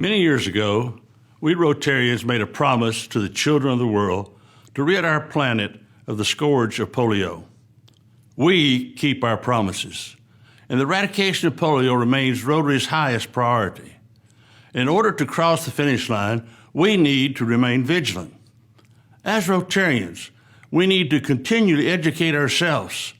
Many years ago, we Rotarians made a promise to the children of the world to rid our planet of the scourge of polio. We keep our promises, and the eradication of polio remains Rotary's highest priority. In order to cross the finish line, we need to remain vigilant. As Rotarians, we need to continue to educate ourselves,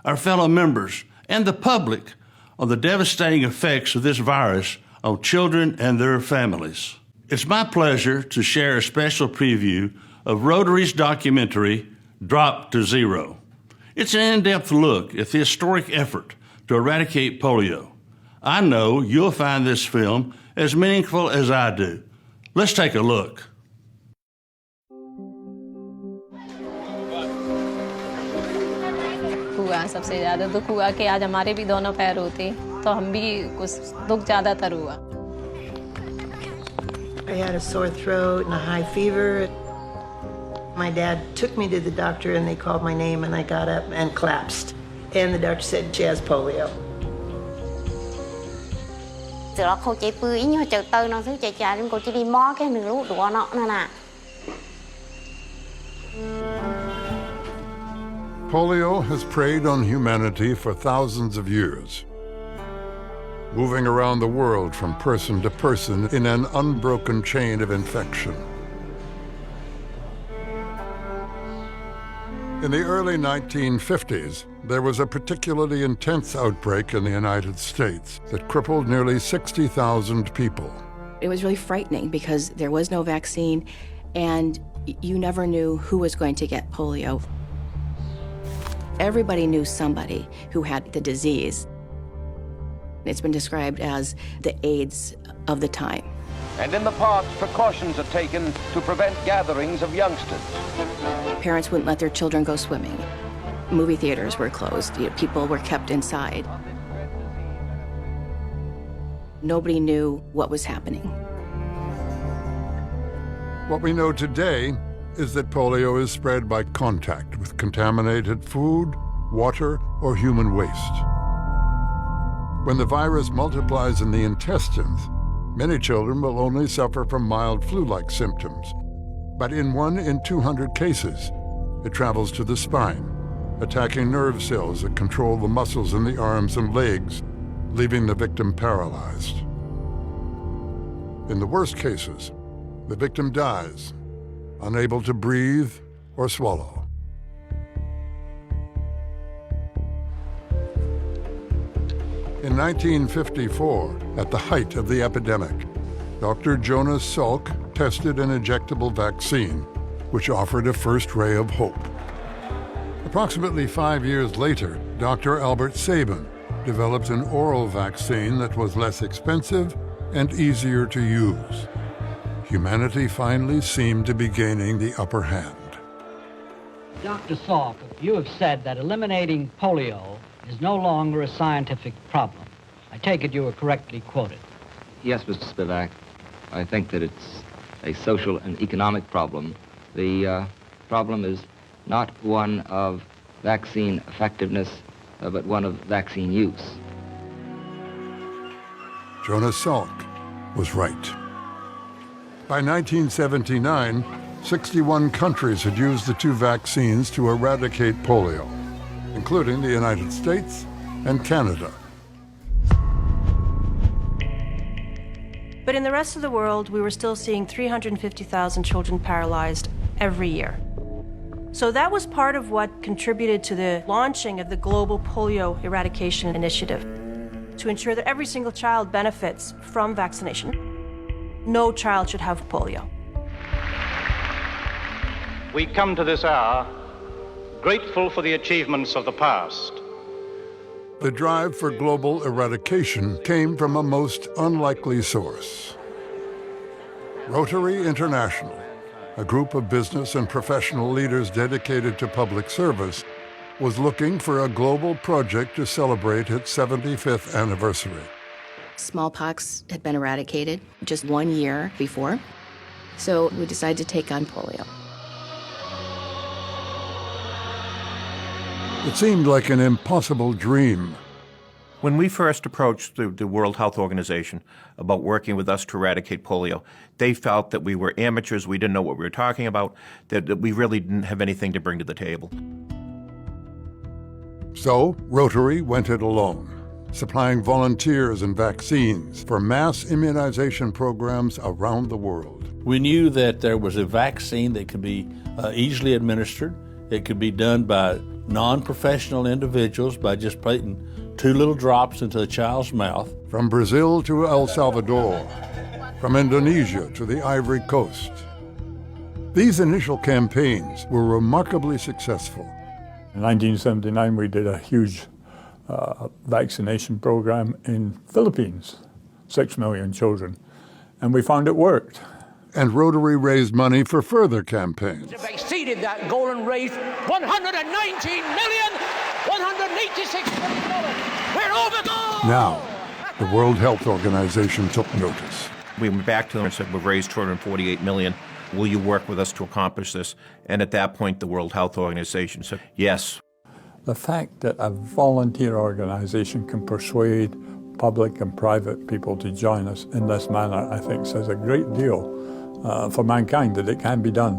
our fellow members, and the public on the devastating effects of this virus on children and their families. It's my pleasure to share a special preview of Rotary's documentary, Drop to Zero. It's an in-depth look at the historic effort to eradicate polio. I know you'll find this film as meaningful as I do. Let's take a look. हुआ सबसे ज़्यादा दुख हुआ कि आज हमारे भी दोनों पैर होते तो हम भी कुछ दुख ज़्यादातर हुआ. I had a sore throat and a high fever. My dad took me to the doctor and they called my name and I got up and collapsed. And the doctor said she has polio. Polio has preyed on humanity for thousands of years, moving around the world from person to person in an unbroken chain of infection. In the early 1950s, there was a particularly intense outbreak in the United States that crippled nearly 60,000 people. It was really frightening because there was no vaccine and you never knew who was going to get polio. Everybody knew somebody who had the disease. It's been described as the AIDS of the time. And in the parks, precautions are taken to prevent gatherings of youngsters. Parents wouldn't let their children go swimming. Movie theaters were closed. People were kept inside. Nobody knew what was happening. What we know today is that polio is spread by contact with contaminated food, water, or human waste. When the virus multiplies in the intestines, many children will only suffer from mild flu-like symptoms. But in 1 in 200 cases, it travels to the spine, attacking nerve cells that control the muscles in the arms and legs, leaving the victim paralyzed. In the worst cases, the victim dies, unable to breathe or swallow. In 1954, at the height of the epidemic, Dr. Jonas Salk tested an injectable vaccine, which offered a first ray of hope. Approximately 5 years later, Dr. Albert Sabin developed an oral vaccine that was less expensive and easier to use. Humanity finally seemed to be gaining the upper hand. Dr. Salk, you have said that eliminating polio is no longer a scientific problem. I take it you were correctly quoted. Yes, Mr. Spivak. I think that it's a social and economic problem. The problem is not one of vaccine effectiveness, but one of vaccine use. Jonas Salk was right. By 1979, 61 countries had used the 2 vaccines to eradicate polio, including the United States and Canada. But in the rest of the world, we were still seeing 350,000 children paralyzed every year. So that was part of what contributed to the launching of the Global Polio Eradication Initiative, to ensure that every single child benefits from vaccination. No child should have polio. We come to this hour grateful for the achievements of the past. The drive for global eradication came from a most unlikely source. Rotary International, a group of business and professional leaders dedicated to public service, was looking for a global project to celebrate its 75th anniversary. Smallpox had been eradicated just 1 year before, so we decided to take on polio. It seemed like an impossible dream. When we first approached the World Health Organization about working with us to eradicate polio, they felt that we were amateurs, we didn't know what we were talking about, that we really didn't have anything to bring to the table. So Rotary went it alone, supplying volunteers and vaccines for mass immunization programs around the world. We knew that there was a vaccine that could be easily administered. It could be done by non-professional individuals by just putting 2 little drops into the child's mouth. From Brazil to El Salvador, from Indonesia to the Ivory Coast. These initial campaigns were remarkably successful. In 1979, we did a huge vaccination program in Philippines, 6 million children, and we found it worked. And Rotary raised money for further campaigns. They've exceeded that goal and raised $119,186 million. We're over goal! Now, the World Health Organization took notice. We went back to them and said, we've raised $248 million. Will you work with us to accomplish this? And at that point, the World Health Organization said, yes. The fact that a volunteer organization can persuade public and private people to join us in this manner, I think, says a great deal for mankind that it can be done.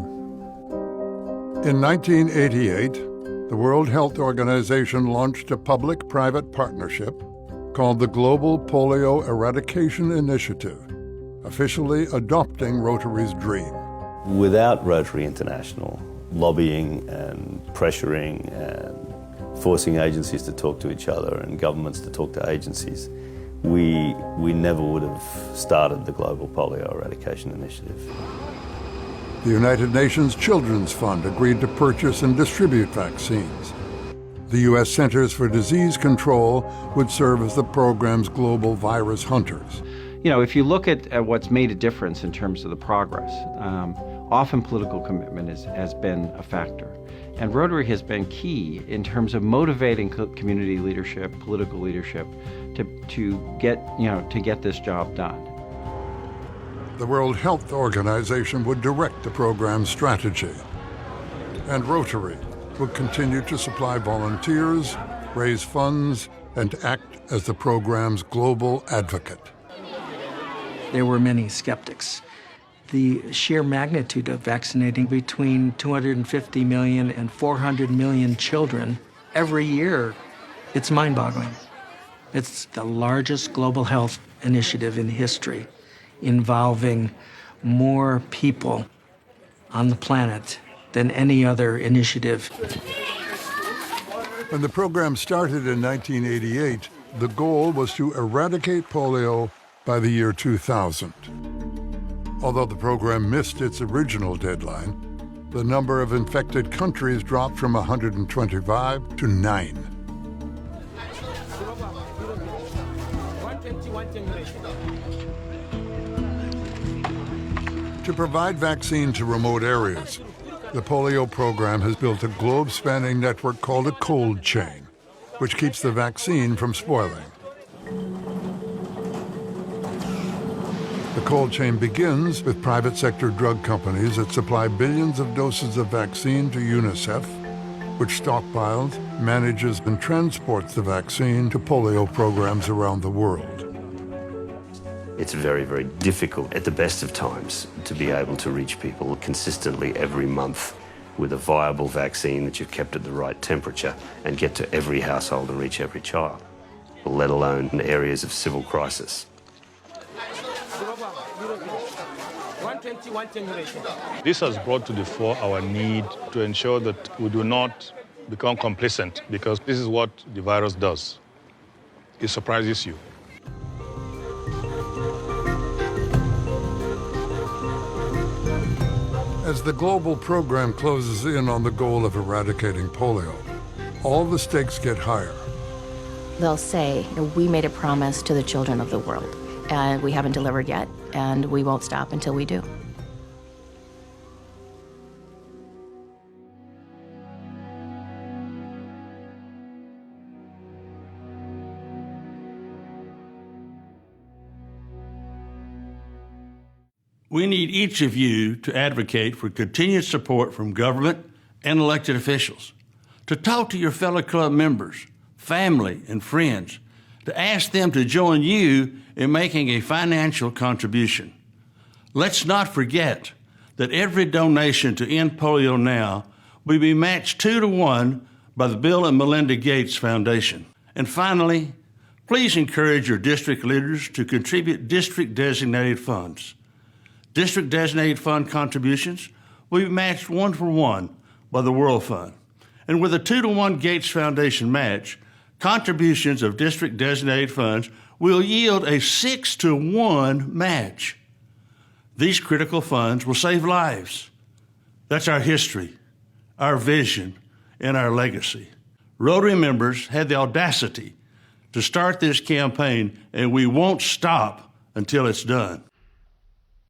In 1988, the World Health Organization launched a public-private partnership called the Global Polio Eradication Initiative, officially adopting Rotary's dream. Without Rotary International lobbying and pressuring and forcing agencies to talk to each other and governments to talk to agencies, we never would have started the Global Polio Eradication Initiative. The United Nations Children's Fund agreed to purchase and distribute vaccines. The U.S. Centers for Disease Control would serve as the program's global virus hunters. You know, if you look at what's made a difference in terms of the progress, often political commitment has been a factor. And Rotary has been key in terms of motivating community leadership, political leadership, to get this job done. The World Health Organization would direct the program's strategy, and Rotary would continue to supply volunteers, raise funds, and act as the program's global advocate. There were many skeptics. The sheer magnitude of vaccinating between 250 million and 400 million children every year, it's mind-boggling. It's the largest global health initiative in history, involving more people on the planet than any other initiative. When the program started in 1988, the goal was to eradicate polio by the year 2000. Although the program missed its original deadline, the number of infected countries dropped from 125 to 9. To provide vaccine to remote areas, the polio program has built a globe-spanning network called a cold chain, which keeps the vaccine from spoiling. The cold chain begins with private sector drug companies that supply billions of doses of vaccine to UNICEF, which stockpiles, manages, and transports the vaccine to polio programs around the world. It's very, very difficult at the best of times to be able to reach people consistently every month with a viable vaccine that you've kept at the right temperature and get to every household and reach every child, let alone in areas of civil crisis. This has brought to the fore our need to ensure that we do not become complacent, because this is what the virus does. It surprises you. As the global program closes in on the goal of eradicating polio, all the stakes get higher. They'll say, we made a promise to the children of the world, and we haven't delivered yet, and we won't stop until we do. We need each of you to advocate for continued support from government and elected officials, to talk to your fellow club members, family, and friends, to ask them to join you in making a financial contribution. Let's not forget that every donation to End Polio Now will be matched 2-to-1 by the Bill and Melinda Gates Foundation. And finally, please encourage your district leaders to contribute district-designated funds. District-designated fund contributions will be matched 1-for-1 by the World Fund. And with a 2-to-1 Gates Foundation match, contributions of district-designated funds will yield a 6-to-1 match. These critical funds will save lives. That's our history, our vision, and our legacy. Rotary members had the audacity to start this campaign, and we won't stop until it's done.